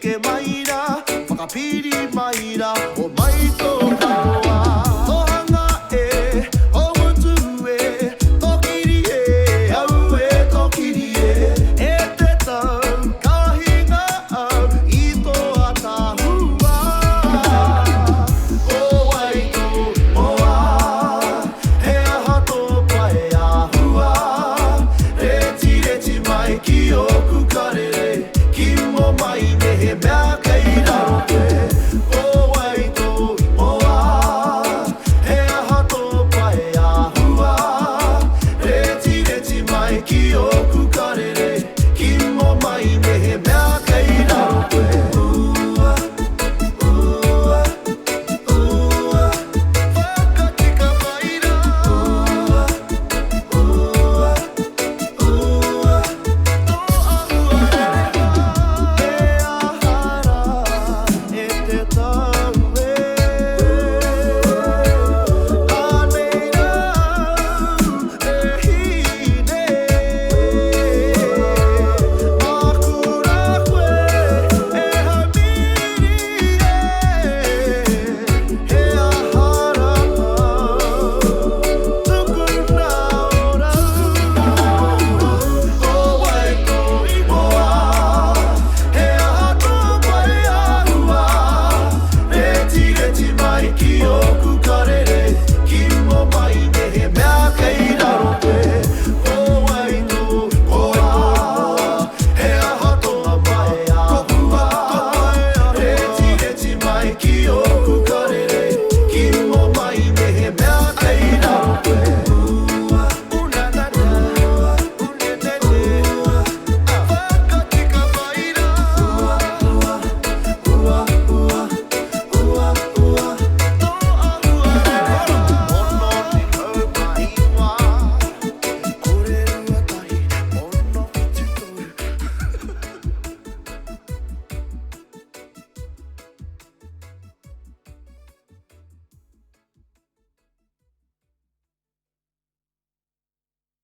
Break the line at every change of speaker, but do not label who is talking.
ke maira, whakapiri maira, o mai tō karoa. Tohanga e, o mutu e, tokiri e, au e tokiri e. E te tau, kahinga au, i tō atahua. O wai tō moa, he aha tō pae ahua. Reti reti mai ki oku karere, ki mo mai me he mea kei raro te. O wai tō moa, he aha tō pae ahua. Reti reti mai ki oku karere, ki mo mai